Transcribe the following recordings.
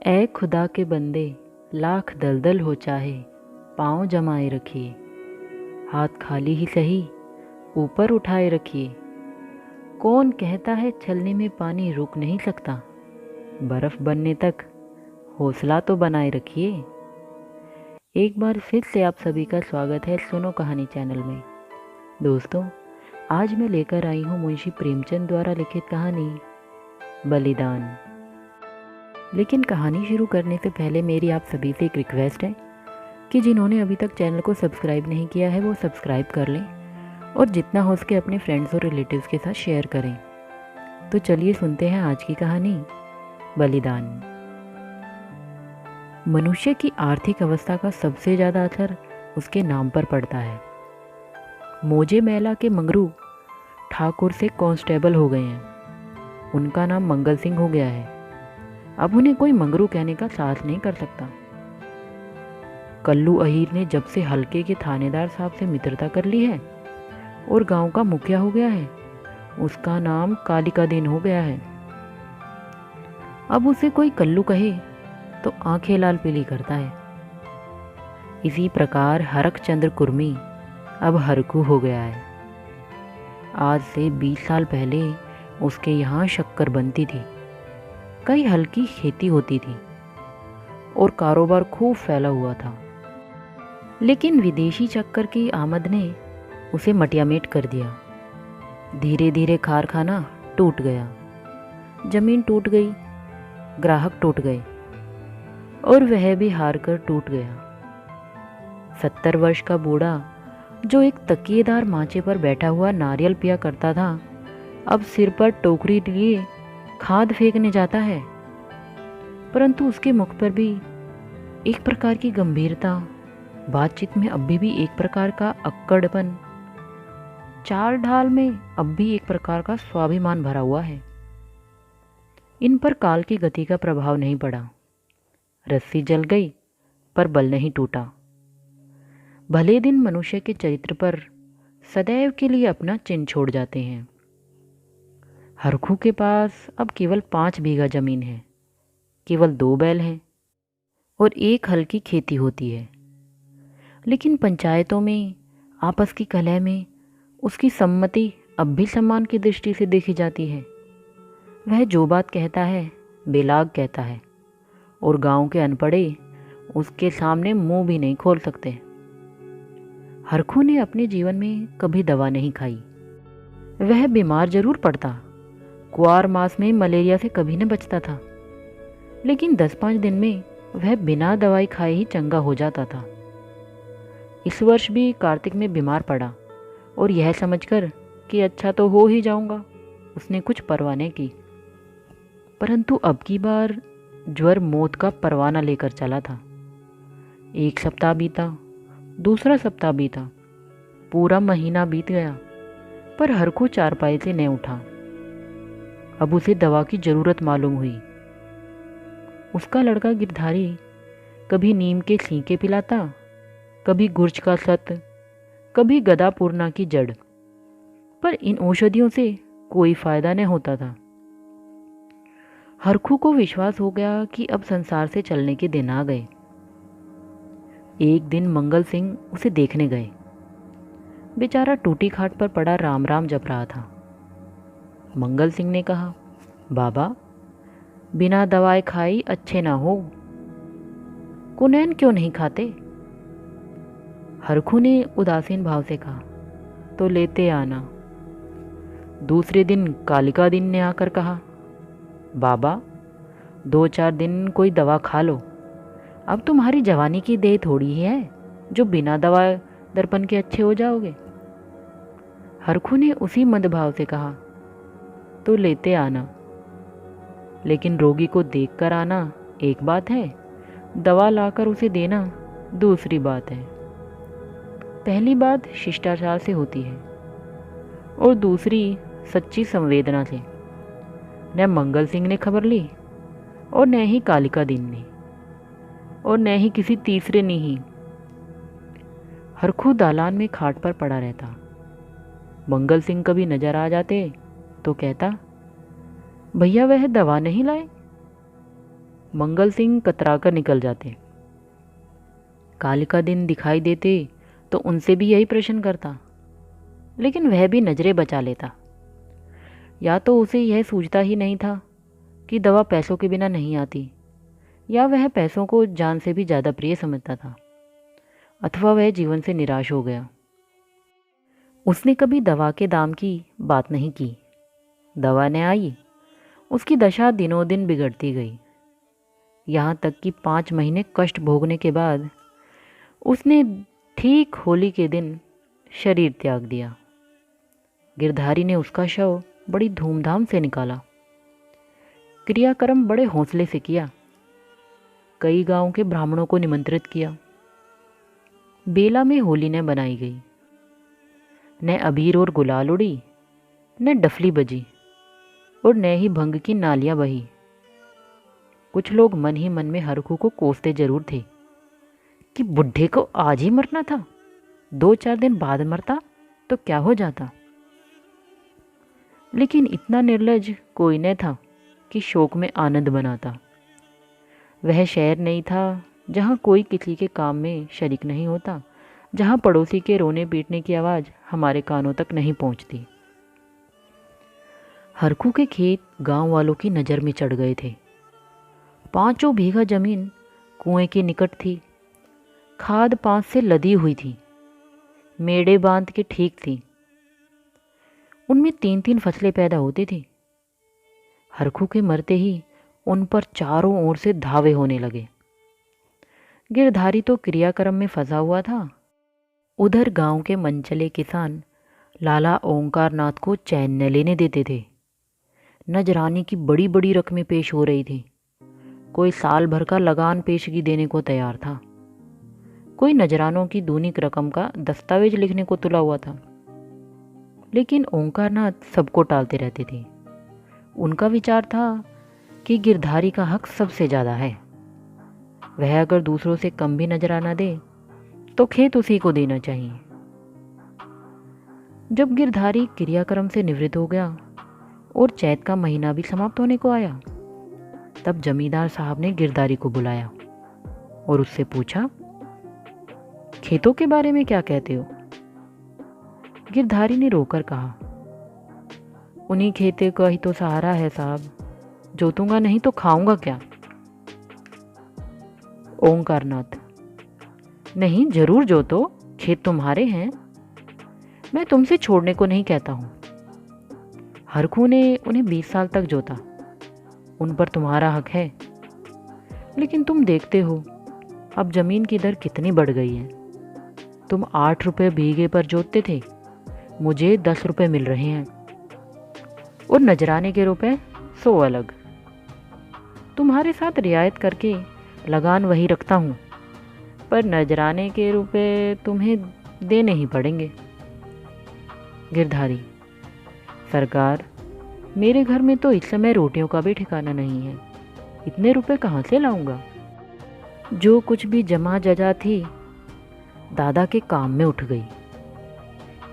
ए खुदा के बंदे, लाख दलदल हो चाहे, पाँव जमाए रखिए, हाथ खाली ही सही ऊपर उठाए रखिए। कौन कहता है छलनी में पानी रुक नहीं सकता, बर्फ़ बनने तक हौसला तो बनाए रखिए। एक बार फिर से आप सभी का स्वागत है सुनो कहानी चैनल में। दोस्तों, आज मैं लेकर आई हूँ मुंशी प्रेमचंद द्वारा लिखित कहानी बलिदान। लेकिन कहानी शुरू करने से पहले मेरी आप सभी से एक रिक्वेस्ट है कि जिन्होंने अभी तक चैनल को सब्सक्राइब नहीं किया है वो सब्सक्राइब कर लें और जितना हो सके अपने फ्रेंड्स और रिलेटिव्स के साथ शेयर करें। तो चलिए सुनते हैं आज की कहानी बलिदान। मनुष्य की आर्थिक अवस्था का सबसे ज़्यादा असर उसके नाम पर पड़ता है। मोजे मैला के मंगरू ठाकुर से कांस्टेबल हो गए हैं। उनका नाम मंगल सिंह हो गया है। अब उन्हें कोई मंगरू कहने का साहस नहीं कर सकता। कल्लू अहीर ने जब से हल्के के थानेदार साहब से मित्रता कर ली है और गांव का मुखिया हो गया है, उसका नाम कालिका दिन हो गया है। अब उसे कोई कल्लू कहे तो आंखें लाल पीली करता है। इसी प्रकार हरक चंद्र कुर्मी अब हरकू हो गया है। आज से 20 साल पहले उसके यहाँ शक्कर बनती थी, कई हल्की खेती होती थी और कारोबार खूब फैला हुआ था। लेकिन विदेशी चक्कर की आमद ने उसे मटियामेट कर दिया। धीरे धीरे कारखाना टूट गया, जमीन टूट गई, ग्राहक टूट गए और वह भी हार कर टूट गया। 70 वर्ष का बूढ़ा जो एक तकिएदार माचे पर बैठा हुआ नारियल पिया करता था, अब सिर पर टोकरी लिए खाद फेंकने जाता है। परंतु उसके मुख पर भी एक प्रकार की गंभीरता, बातचीत में अब भी एक प्रकार का अक्कड़पन, चाल ढाल में अब भी एक प्रकार का स्वाभिमान भरा हुआ है। इन पर काल की गति का प्रभाव नहीं पड़ा। रस्सी जल गई पर बल नहीं टूटा। भले दिन मनुष्य के चरित्र पर सदैव के लिए अपना चिन्ह छोड़ जाते हैं। हरखू के पास अब केवल 5 बीघा जमीन है, केवल 2 बैल हैं और एक हल्की खेती होती है। लेकिन पंचायतों में आपस की कलह में उसकी सम्मति अब भी सम्मान की दृष्टि से देखी जाती है। वह जो बात कहता है बेलाग कहता है और गांव के अनपढ़े उसके सामने मुंह भी नहीं खोल सकते। हरखू ने अपने जीवन में कभी दवा नहीं खाई। वह बीमार जरूर पड़ता, कुआर मास में मलेरिया से कभी न बचता था, लेकिन 10-5 दिन में वह बिना दवाई खाए ही चंगा हो जाता था। इस वर्ष भी कार्तिक में बीमार पड़ा और यह समझकर कि अच्छा तो हो ही जाऊंगा, उसने कुछ परवाह नहीं की। परंतु अब की बार ज्वर मौत का परवाना लेकर चला था। 1 सप्ताह बीता, दूसरा सप्ताह बीता, पूरा महीना बीत गया, पर हरखू चारपाई से नहीं उठा। अब उसे दवा की जरूरत मालूम हुई। उसका लड़का गिरधारी कभी नीम के सींके पिलाता, कभी गुर्ज का सत, कभी गदा पूर्णा की जड़, पर इन औषधियों से कोई फायदा नहीं होता था। हरखू को विश्वास हो गया कि अब संसार से चलने के दिन आ गए। एक दिन मंगल सिंह उसे देखने गए। बेचारा टूटी खाट पर पड़ा राम राम जप रहा था। मंगल सिंह ने कहा, बाबा, बिना दवाई खाई अच्छे ना हो, कुनैन क्यों नहीं खाते? हरखू ने उदासीन भाव से कहा, तो लेते आना। दूसरे दिन कालिका दिन ने आकर कहा, बाबा, 2-4 दिन कोई दवा खा लो, अब तुम्हारी जवानी की देह थोड़ी ही है जो बिना दवा दर्पण के अच्छे हो जाओगे। हरखू ने उसी मदभाव से कहा, तो लेते आना, लेकिन रोगी को देखकर आना एक बात है, दवा लाकर उसे देना दूसरी बात है। पहली बात शिष्टाचार से होती है और दूसरी सच्ची संवेदना से। न मंगल सिंह ने खबर ली और न ही कालिका दिन ने और न ही किसी तीसरे ने ही। हरखू दालान में खाट पर पड़ा रहता। मंगल सिंह कभी नजर आ जाते तो कहता, भैया वह दवा नहीं लाए? मंगल सिंह कतराकर निकल जाते। कालिका दिन दिखाई देते तो उनसे भी यही प्रश्न करता, लेकिन वह भी नजरें बचा लेता। या तो उसे यह सूझता ही नहीं था कि दवा पैसों के बिना नहीं आती, या वह पैसों को जान से भी ज़्यादा प्रिय समझता था, अथवा वह जीवन से निराश हो गया। उसने कभी दवा के दाम की बात नहीं की। दवा न आई, उसकी दशा दिनों दिन बिगड़ती गई, यहाँ तक कि 5 महीने कष्ट भोगने के बाद उसने ठीक होली के दिन शरीर त्याग दिया। गिरधारी ने उसका शव बड़ी धूमधाम से निकाला। क्रियाक्रम बड़े हौसले से किया। कई गांव के ब्राह्मणों को निमंत्रित किया। बेला में होली न बनाई गई, न अबीर और गुलाल उड़ी, न डफली बजी, और न ही भंग की नालियां बही। कुछ लोग मन ही मन में हरखू को कोसते जरूर थे कि बुढ़े को आज ही मरना था, 2-4 दिन बाद मरता तो क्या हो जाता। लेकिन इतना निर्लज कोई न था कि शोक में आनंद मनाता। वह शहर नहीं था जहाँ कोई किसी के काम में शरीक नहीं होता, जहाँ पड़ोसी के रोने पीटने की आवाज़ हमारे कानों तक नहीं पहुँचती। हरखू के खेत गांव वालों की नज़र में चढ़ गए थे। 5 बीघा जमीन कुएं के निकट थी। खाद 5 से लदी हुई थी। मेड़े बांध के ठीक थी। उनमें 3-3 फसलें पैदा होती थी। हरखू के मरते ही उन पर चारों ओर से धावे होने लगे। गिरधारी तो क्रियाक्रम में फंसा हुआ था। उधर गांव के मनचले किसान लाला ओंकार नाथ को चैन न लेने देते थे। नजराने की बड़ी बड़ी रकमें पेश हो रही थी। कोई साल भर का लगान पेशगी देने को तैयार था। कोई नजरानों की दूनी रकम का दस्तावेज लिखने को तुला हुआ था। लेकिन ओंकारनाथ सबको टालते रहते थे। उनका विचार था कि गिरधारी का हक सबसे ज़्यादा है। वह अगर दूसरों से कम भी नजराना दे तो खेत उसी को देना चाहिए। जब गिरधारी क्रियाक्रम से निवृत्त हो गया और चैत का महीना भी समाप्त होने को आया, तब जमींदार साहब ने गिरधारी को बुलाया और उससे पूछा, खेतों के बारे में क्या कहते हो? गिरधारी ने रोकर कहा, उन्हीं खेते का ही तो सहारा है साहब, जोतूंगा नहीं तो खाऊंगा क्या? ओंकारनाथ, नहीं, जरूर जोतो, खेत तुम्हारे हैं, मैं तुमसे छोड़ने को नहीं कहता हूँ। हरखू ने उन्हें 20 साल तक जोता, उन पर तुम्हारा हक है। लेकिन तुम देखते हो अब जमीन की दर कितनी बढ़ गई है। तुम 8 रुपये बीघे पर जोतते थे, मुझे 10 रुपये मिल रहे हैं, और नजराने के रुपए 100 अलग। तुम्हारे साथ रियायत करके लगान वही रखता हूँ, पर नजराने के रुपए तुम्हें देने ही पड़ेंगे। गिरधारी, सरकार, मेरे घर में तो इस समय रोटियों का भी ठिकाना नहीं है, इतने रुपए कहाँ से लाऊंगा? जो कुछ भी जमा जजा थी दादा के काम में उठ गई।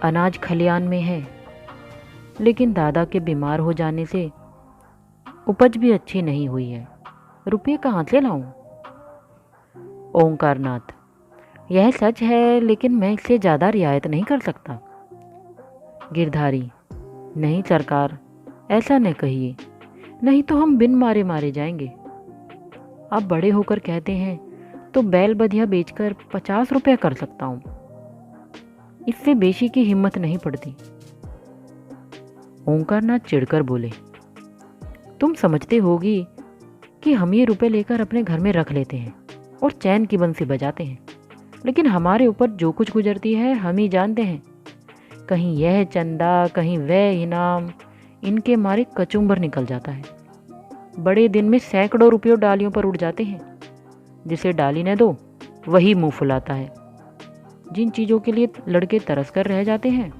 अनाज खलियान में है, लेकिन दादा के बीमार हो जाने से उपज भी अच्छी नहीं हुई है, रुपये कहाँ से लाऊं? ओंकारनाथ, यह सच है, लेकिन मैं इससे ज़्यादा रियायत नहीं कर सकता। गिरधारी, नहीं सरकार, ऐसा न कहिए, नहीं तो हम बिन मारे मारे जाएंगे। आप बड़े होकर कहते हैं तो बैल बधिया बेचकर 50 रुपया कर सकता हूँ, इससे बेशी की हिम्मत नहीं पड़ती। ओंकारनाथ चिढ़कर बोले, तुम समझते होगी कि हम ये रुपए लेकर अपने घर में रख लेते हैं और चैन की बंसी बजाते हैं, लेकिन हमारे ऊपर जो कुछ गुजरती है हम ही जानते हैं। कहीं यह चंदा, कहीं वह इनाम, इनके मारे कचुम्बर निकल जाता है। बड़े दिन में सैकड़ों रुपयों डालियों पर उड़ जाते हैं। जिसे डाली न दो वही मुंह फुलाता है। जिन चीज़ों के लिए लड़के तरस कर रह जाते हैं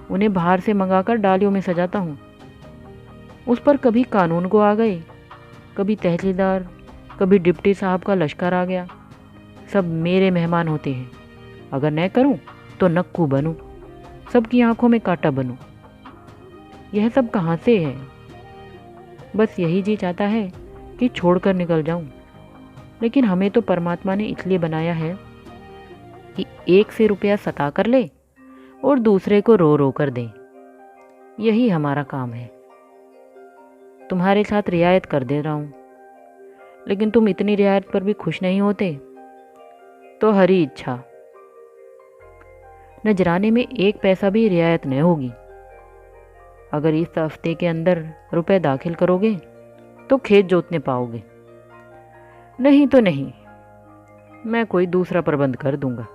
उन्हें बाहर से मंगाकर डालियों में सजाता हूँ। उस पर कभी कानून को आ गए, कभी तहसीलदार, कभी डिप्टी साहब का लश्कर आ गया। सब मेरे मेहमान होते हैं। अगर न करूँ तो नक्कू बनूँ, सबकी आंखों में कांटा बनूँ। यह सब कहाँ से है? बस यही जी चाहता है कि कि छोड़कर निकल जाऊं, लेकिन हमें तो परमात्मा ने इसलिए बनाया है कि एक से रुपया सता कर ले और दूसरे को रो रो कर दे। यही हमारा काम है। तुम्हारे साथ रियायत कर दे रहा हूं, लेकिन तुम इतनी रियायत पर भी खुश नहीं होते, तो हरी इच्छा। नजराने में एक पैसा भी रियायत नहीं होगी। अगर इस हफ्ते के अंदर रुपए दाखिल करोगे तो खेत जोतने पाओगे, नहीं तो नहीं। मैं कोई दूसरा प्रबंध कर दूंगा।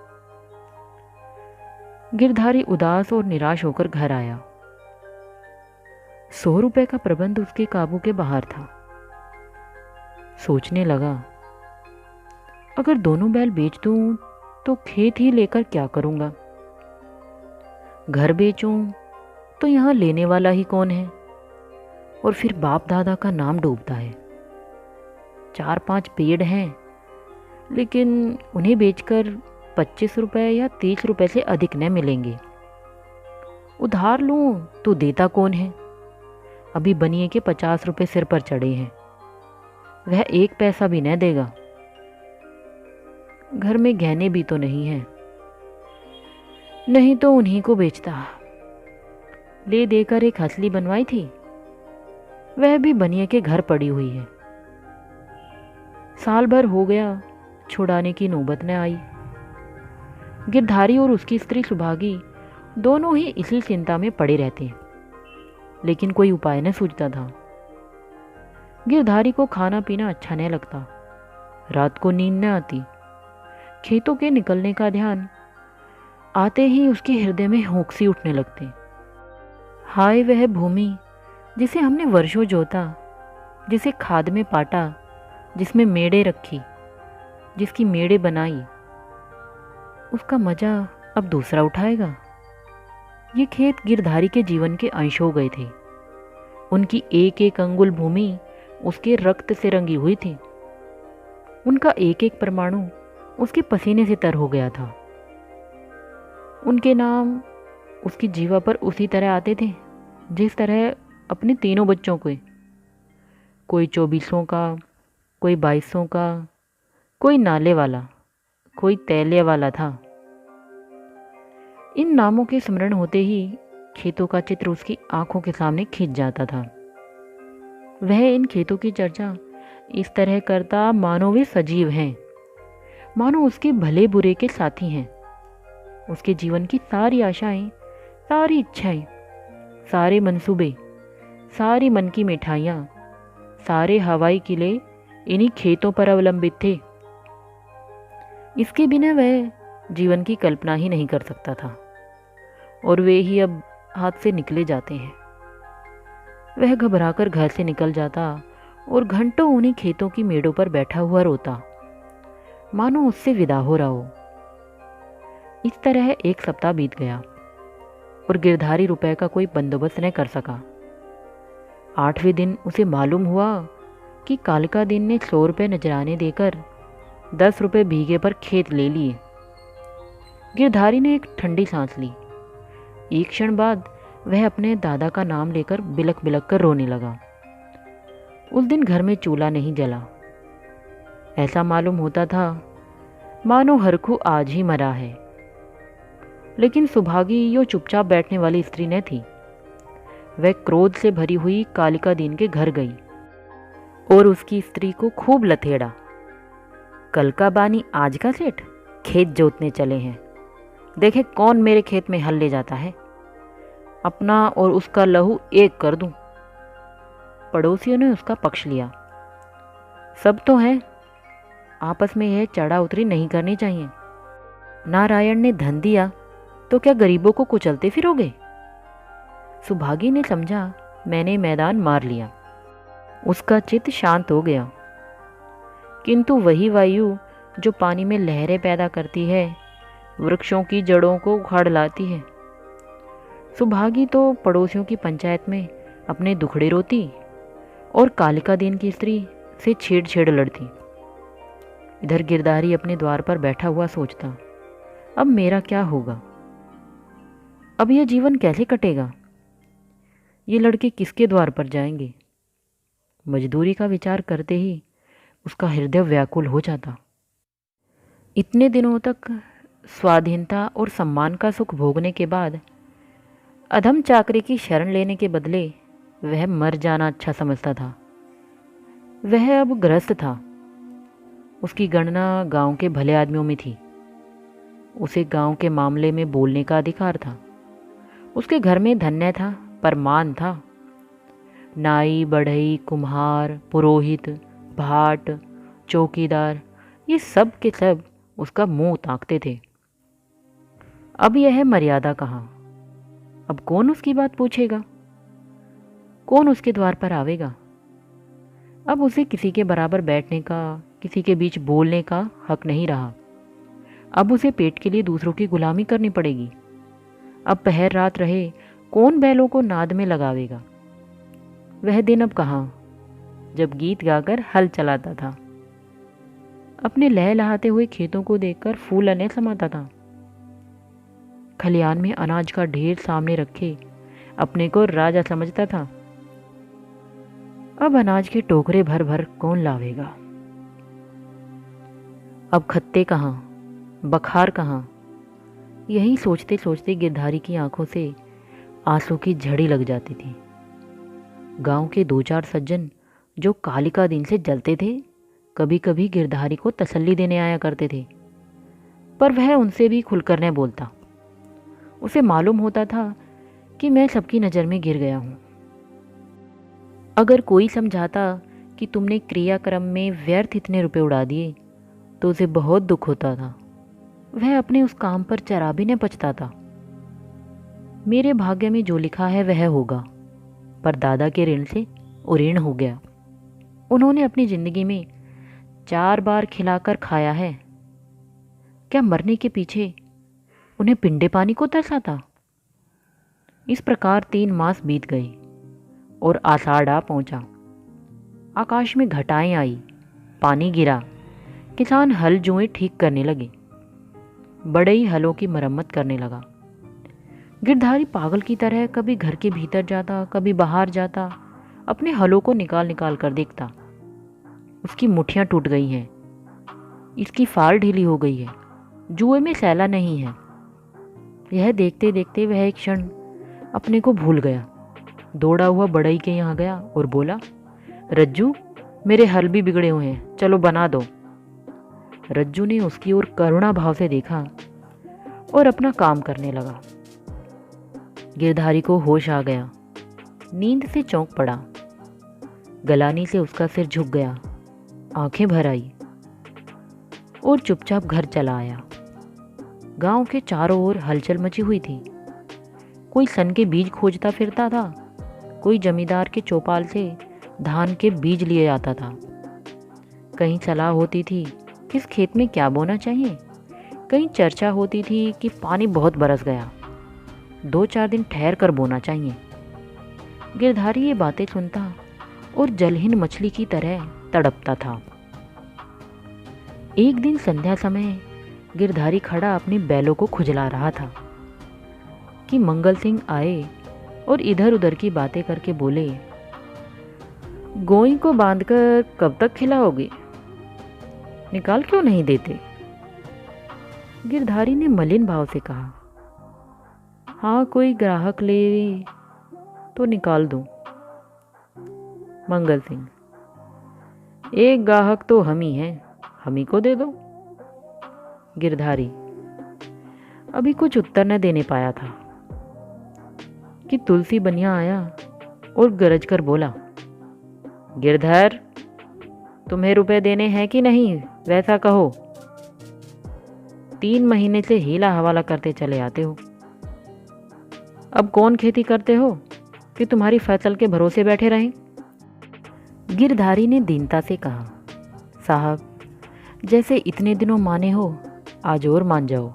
गिरधारी उदास और निराश होकर घर आया। 100 रुपए का प्रबंध उसके काबू के बाहर था। सोचने लगा, अगर दोनों बैल बेच दूं तो खेत ही लेकर क्या करूंगा। घर बेचूं तो यहाँ लेने वाला ही कौन है, और फिर बाप दादा का नाम डूबता है। 4-5 पेड़ हैं, लेकिन उन्हें बेचकर 25 रुपए या 30 रुपए से अधिक न मिलेंगे। उधार लूं तो देता कौन है। अभी बनिए के 50 रुपए सिर पर चढ़े हैं, वह एक पैसा भी न देगा। घर में गहने भी तो नहीं है, नहीं तो उन्हीं को बेचता। ले देकर एक हंसली बनवाई थी, वह भी बनिए के घर पड़ी हुई है। साल भर हो गया, छुड़ाने की नौबत न आई। गिरधारी और उसकी स्त्री सुभागी दोनों ही इसी चिंता में पड़े रहते हैं, लेकिन कोई उपाय न सूझता था। गिरधारी को खाना पीना अच्छा नहीं लगता, रात को नींद न आती। खेतों के निकलने का ध्यान आते ही उसके हृदय में होंक सी उठने लगती। हाय वह भूमि जिसे हमने वर्षों जोता, जिसे खाद में पाटा, जिसमें मेड़े रखी, जिसकी मेड़े बनाई, उसका मजा अब दूसरा उठाएगा। ये खेत गिरधारी के जीवन के अंश हो गए थे। उनकी एक एक अंगुल भूमि उसके रक्त से रंगी हुई थी। उनका एक एक परमाणु उसके पसीने से तर हो गया था। उनके नाम उसकी जीवा पर उसी तरह आते थे जिस तरह अपने तीनों बच्चों को। कोई 2400 का, कोई 2200 का, कोई नाले वाला, कोई तैले वाला था। इन नामों के स्मरण होते ही खेतों का चित्र उसकी आंखों के सामने खिंच जाता था। वह इन खेतों की चर्चा इस तरह करता मानो वे सजीव हैं, मानो उसके भले बुरे के साथी हैं। उसके जीवन की सारी आशाएं, सारी इच्छाएं, सारे मंसूबे, सारी मन की मिठाइयाँ, सारे हवाई किले इन्हीं खेतों पर अवलंबित थे। इसके बिना वह जीवन की कल्पना ही नहीं कर सकता था, और वे ही अब हाथ से निकले जाते हैं। वह घबराकर घर से निकल जाता और घंटों उन्हीं खेतों की मेड़ों पर बैठा हुआ रोता, मानो उससे विदा हो रहा हो। इस तरह एक सप्ताह बीत गया और गिरधारी रुपए का कोई बंदोबस्त न कर सका। 8वें दिन उसे मालूम हुआ कि कालिका दिन ने 100 रुपये नजराने देकर 10 रुपये भीगे पर खेत ले लिए। गिरधारी ने एक ठंडी सांस ली। एक क्षण बाद वह अपने दादा का नाम लेकर बिलक बिलक कर रोने लगा। उस दिन घर में चूल्हा नहीं जला। ऐसा मालूम होता था मानो हरखू आज ही मरा है। लेकिन सुभागी यो चुपचाप बैठने वाली स्त्री न थी। वह क्रोध से भरी हुई कालिका दीन के घर गई और उसकी स्त्री को खूब लथेड़ा। कल का बानी आज का सेठ खेत जोतने चले हैं, देखे कौन मेरे खेत में हल ले जाता है। अपना और उसका लहू एक कर दूं। पड़ोसियों ने उसका पक्ष लिया। सब तो है, आपस में यह चढ़ा उतरी नहीं करनी चाहिए। नारायण ने धन दिया तो क्या गरीबों को कुचलते फिरोगे। सुभागी ने समझा मैंने मैदान मार लिया। उसका चित्त शांत हो गया। किंतु वही वायु जो पानी में लहरें पैदा करती है, वृक्षों की जड़ों को उखाड़ लाती है। सुभागी तो पड़ोसियों की पंचायत में अपने दुखड़े रोती और कालिका दीन की स्त्री से छेड़ लड़ती। इधर गिरधारी अपने द्वार पर बैठा हुआ सोचता, अब मेरा क्या होगा, अब यह जीवन कैसे कटेगा, ये लड़के किसके द्वार पर जाएंगे। मजदूरी का विचार करते ही उसका हृदय व्याकुल हो जाता। इतने दिनों तक स्वाधीनता और सम्मान का सुख भोगने के बाद अधम चाकरी की शरण लेने के बदले वह मर जाना अच्छा समझता था। वह अब ग्रस्त था। उसकी गणना गांव के भले आदमियों में थी। उसे गांव के मामले में बोलने का अधिकार था। उसके घर में धन्य था, पर मान था। नाई, बढ़ई, कुम्हार, पुरोहित, भाट, चौकीदार, ये सब के सब उसका मुंह ताकते थे। अब यह मर्यादा कहाँ? अब कौन उसकी बात पूछेगा? कौन उसके द्वार पर आवेगा? अब उसे किसी के बराबर बैठने का, किसी के बीच बोलने का हक नहीं रहा। अब उसे पेट के लिए दूसरों की गुलामी करनी पड़ेगी। अब पहर रात रहे कौन बैलों को नाद में लगावेगा? वह दिन अब कहाँ जब गीत गाकर हल चलाता था, अपने लहलहाते हुए खेतों को देखकर फूलने समाता था, खलियान में अनाज का ढेर सामने रखे अपने को राजा समझता था। अब अनाज के टोकरे भर भर कौन लावेगा? अब खत्ते कहाँ, बखार कहाँ? यही सोचते सोचते गिरधारी की आंखों से आंसू की झड़ी लग जाती थी। गांव के दो चार सज्जन जो कालिका दिन से जलते थे, कभी कभी गिरधारी को तसल्ली देने आया करते थे, पर वह उनसे भी खुलकर न बोलता। उसे मालूम होता था कि मैं सबकी नज़र में गिर गया हूँ। अगर कोई समझाता कि तुमने क्रियाक्रम में व्यर्थ इतने रुपए उड़ा दिए, तो उसे बहुत दुख होता था। वह अपने उस काम पर जरा भी न पछता था। मेरे भाग्य में जो लिखा है वह होगा, पर दादा के ऋण से उऋण हो गया। उन्होंने अपनी जिंदगी में 4 बार खिलाकर खाया है। क्या मरने के पीछे उन्हें पिंडे पानी को तरसा था? इस प्रकार 3 मास बीत गए और आषाढ़ आ पहुंचा। आकाश में घटाएं आई, पानी गिरा। किसान हल जुएं ठीक करने लगे। बड़े ही हलों की मरम्मत करने लगा। गिरधारी पागल की तरह कभी घर के भीतर जाता, कभी बाहर जाता, अपने हलों को निकाल निकाल कर देखता। उसकी मुट्ठियां टूट गई हैं, इसकी फाल ढीली हो गई है, जुए में सैला नहीं है। यह देखते देखते वह एक क्षण अपने को भूल गया। दौड़ा हुआ बढ़ई के यहाँ गया और बोला, रज्जू, मेरे हल भी बिगड़े हुए हैं, चलो बना दो। रज्जू ने उसकी ओर करुणा भाव से देखा और अपना काम करने लगा। गिरधारी को होश आ गया। नींद से चौंक पड़ा। गलानी से उसका सिर झुक गया, आंखें भर आई और चुपचाप घर चला आया। गांव के चारों ओर हलचल मची हुई थी। कोई सन के बीज खोजता फिरता था, कोई जमींदार के चौपाल से धान के बीज लिए आता था। कहीं सलाह होती थी किस खेत में क्या बोना चाहिए, कहीं चर्चा होती थी कि पानी बहुत बरस गया, 2-4 दिन ठहर कर बोना चाहिए। गिरधारी ये बातें सुनता और जलहीन मछली की तरह तड़पता था। एक दिन संध्या समय गिरधारी खड़ा अपने बैलों को खुजला रहा था कि मंगल सिंह आए और इधर उधर की बातें करके बोले, गोई को बांधकर कब तक खिलाओगे? निकाल क्यों नहीं देते? गिरधारी ने मलिन भाव से कहा, हाँ, कोई ग्राहक ले तो निकाल दूं। मंगल सिंह, एक ग्राहक तो हम ही हैं, हम ही को दे दो। गिरधारी अभी कुछ उत्तर न देने पाया था कि तुलसी बनिया आया और गरज कर बोला, गिरधर, तुम्हें रुपए देने हैं कि नहीं, वैसा कहो। 3 महीने से हीला हवाला करते चले आते हो। अब कौन खेती करते हो कि तुम्हारी फसल के भरोसे बैठे रहें? गिरधारी ने दीनता से कहा, साहब, जैसे इतने दिनों माने हो, आज और मान जाओ।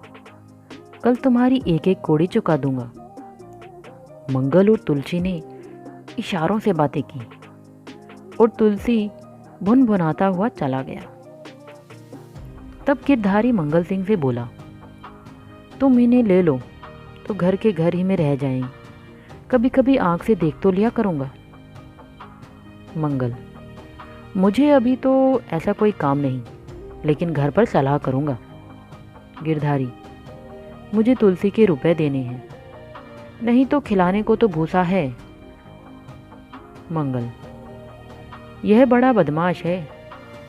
कल तुम्हारी एक एक कौड़ी चुका दूंगा। मंगल और तुलसी ने इशारों से बातें की और तुलसी भुनभुनाता हुआ चला गया। तब गिरधारी मंगल सिंह से बोला, तुम इन्हें ले लो तो घर के घर ही में रह जाएं, कभी कभी आंख से देख तो लिया करूंगा। मंगल, मुझे अभी तो ऐसा कोई काम नहीं, लेकिन घर पर सलाह करूँगा। गिरधारी, मुझे तुलसी के रुपए देने हैं, नहीं तो खिलाने को तो भूसा है। मंगल, यह बड़ा बदमाश है,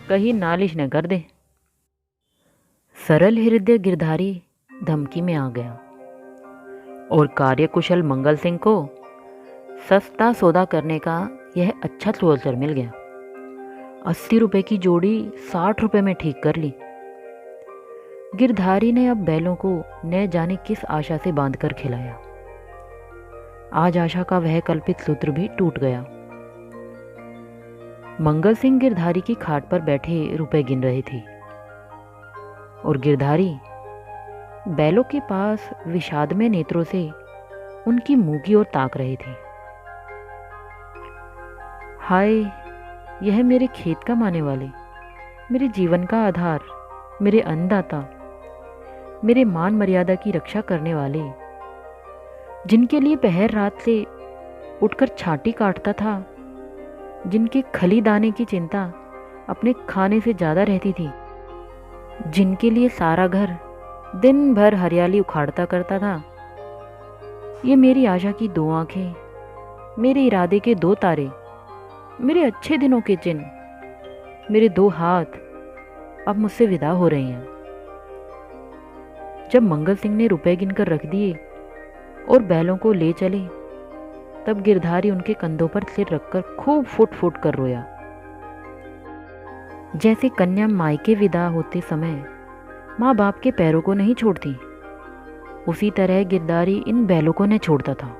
कहीं नालिश न कर दे। सरल हृदय गिरधारी धमकी में आ गया और कार्यकुशल मंगल सिंह को सस्ता सौदा करने का यह अच्छा अवसर मिल गया। 80 रुपए की जोड़ी 60 रुपए में ठीक कर ली। गिरधारी ने अब बैलों को न जाने किस आशा से बांधकर खिलाया। आज आशा का वह कल्पित सूत्र भी टूट गया। मंगल सिंह गिरधारी की खाट पर बैठे रुपए गिन रहे थे और गिरधारी बैलों के पास विषादमय नेत्रों से उनकी मुंह की ओर ताक रहे थे। हाय, यह मेरे खेत का माने वाले, मेरे जीवन का आधार, मेरे अन्नदाता, मेरे मान मर्यादा की रक्षा करने वाले, जिनके लिए पहर रात से उठकर छाती काटता था, जिनके खली दाने की चिंता अपने खाने से ज़्यादा रहती थी, जिनके लिए सारा घर दिन भर हरियाली उखाड़ता करता था, ये मेरी आशा की 2 आंखें, मेरे इरादे के 2 तारे, मेरे अच्छे दिनों के चिन्ह, मेरे 2 हाथ अब मुझसे विदा हो रहे हैं। जब मंगल सिंह ने रुपए गिनकर रख दिए और बैलों को ले चले, तब गिरधारी उनके कंधों पर सिर रखकर खूब फुट फुट कर रोया। जैसे कन्या मायके विदा होते समय माँ बाप के पैरों को नहीं छोड़ती, उसी तरह गिरधारी इन बैलों को न छोड़ता था।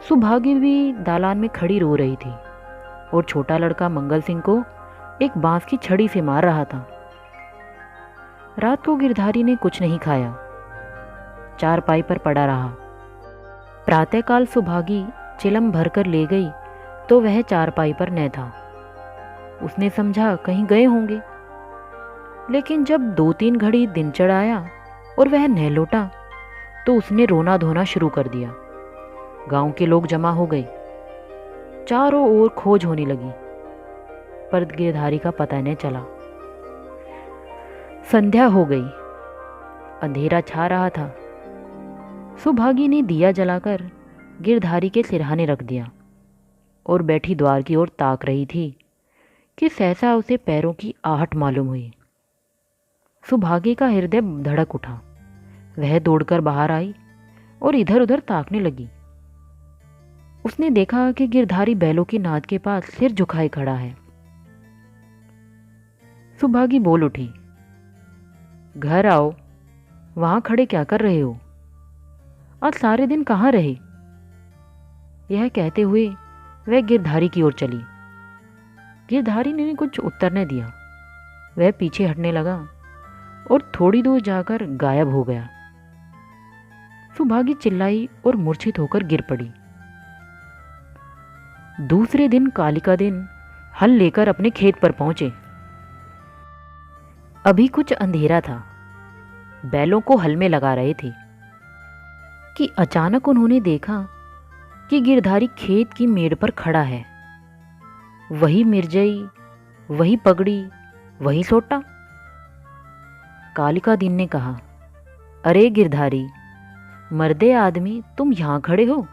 सुभागी भी दालान में खड़ी रो रही थी और छोटा लड़का मंगल सिंह को एक बांस की छड़ी से मार रहा था। रात को गिरधारी ने कुछ नहीं खाया, चारपाई पर पड़ा रहा। प्रातःकाल सुभागी चिलम भरकर ले गई तो वह चारपाई पर न था। उसने समझा कहीं गए होंगे, लेकिन जब 2-3 घड़ी दिन चढ़ाया और वह न लौटा तो उसने रोना धोना शुरू कर दिया। गांव के लोग जमा हो गए, चारों ओर खोज होने लगी, पर गिरधारी का पता न चला। संध्या हो गई, अंधेरा छा रहा था। सुभागी ने दिया जलाकर गिरधारी के सिरहाने रख दिया और बैठी द्वार की ओर ताक रही थी कि सहसा उसे पैरों की आहट मालूम हुई। सुभागी का हृदय धड़क उठा। वह दौड़कर बाहर आई और इधर उधर ताकने लगी। उसने देखा कि गिरधारी बैलों की नाद के पास सिर झुकाए खड़ा है। सुभागी बोल उठी, घर आओ, वहां खड़े क्या कर रहे हो? आज सारे दिन कहाँ रहे? यह कहते हुए वह गिरधारी की ओर चली। गिरधारी ने कुछ उत्तर न दिया। वह पीछे हटने लगा और थोड़ी दूर जाकर गायब हो गया। सुभागी चिल्लाई और मूर्छित होकर गिर पड़ी। दूसरे दिन कालिका दिन हल लेकर अपने खेत पर पहुंचे। अभी कुछ अंधेरा था। बैलों को हल में लगा रहे थे कि अचानक उन्होंने देखा कि गिरधारी खेत की मेड़ पर खड़ा है। वही मिर्जई, वही पगड़ी, वही सोटा। कालिका दिन ने कहा, अरे गिरधारी, मर्दे आदमी, तुम यहां खड़े हो?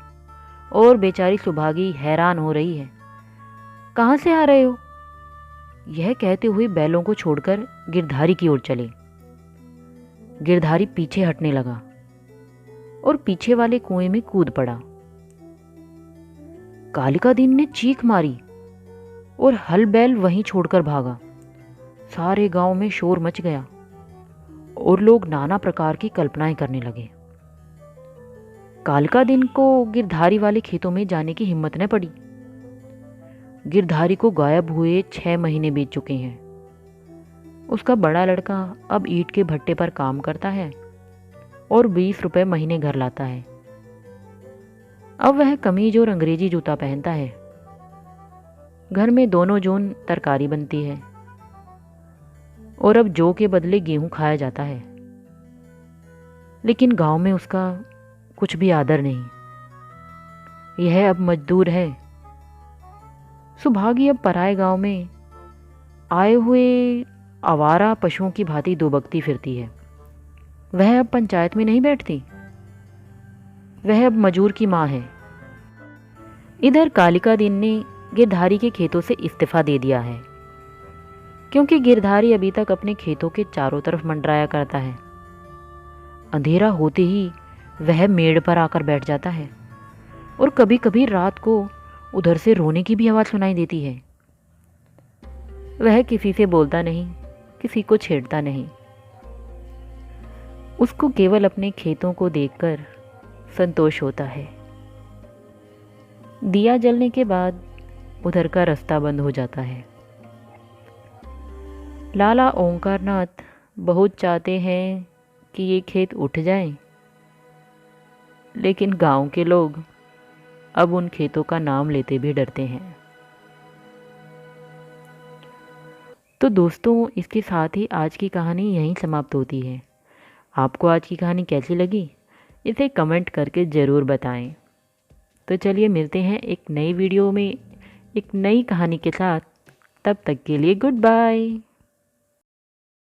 और बेचारी सुभागी हैरान हो रही है, कहां से आ रहे हो? यह कहते हुए बैलों को छोड़कर गिरधारी की ओर चले। गिरधारी पीछे हटने लगा और पीछे वाले कुएं में कूद पड़ा। कालिका दिन ने चीख मारी और हल बैल वहीं छोड़कर भागा। सारे गांव में शोर मच गया और लोग नाना प्रकार की कल्पनाएं करने लगे। कालिका दिन को गिरधारी वाले खेतों में जाने की हिम्मत न पड़ी। गिरधारी को गायब हुए 6 महीने बीत चुके हैं। उसका बड़ा लड़का अब ईंट के भट्टे पर काम करता है और 20 रुपए महीने घर लाता है। अब वह कमीज और अंग्रेजी जूता पहनता है। घर में दोनों जोन तरकारी बनती है और अब जौ के बदले गेहूं खाया जाता है। लेकिन गांव में उसका कुछ भी आदर नहीं। यह अब मजदूर है। सुभागी अब पराए गांव में आए हुए आवारा पशुओं की भांति दुबकती फिरती है। वह अब पंचायत में नहीं बैठती, वह अब मजूर की माँ है। इधर कालिका दीन ने गिरधारी के खेतों से इस्तीफा दे दिया है, क्योंकि गिरधारी अभी तक अपने खेतों के चारों तरफ मंडराया करता है। अंधेरा होते ही वह मेड़ पर आकर बैठ जाता है और कभी कभी रात को उधर से रोने की भी आवाज़ सुनाई देती है। वह किसी से बोलता नहीं, किसी को छेड़ता नहीं। उसको केवल अपने खेतों को देखकर संतोष होता है। दिया जलने के बाद उधर का रास्ता बंद हो जाता है। लाला ओंकारनाथ बहुत चाहते हैं कि ये खेत उठ जाएं, लेकिन गांव के लोग अब उन खेतों का नाम लेते भी डरते हैं। तो दोस्तों, इसके साथ ही आज की कहानी यहीं समाप्त होती है। आपको आज की कहानी कैसी लगी, इसे कमेंट करके ज़रूर बताएं। तो चलिए मिलते हैं एक नई वीडियो में एक नई कहानी के साथ। तब तक के लिए गुड बाय।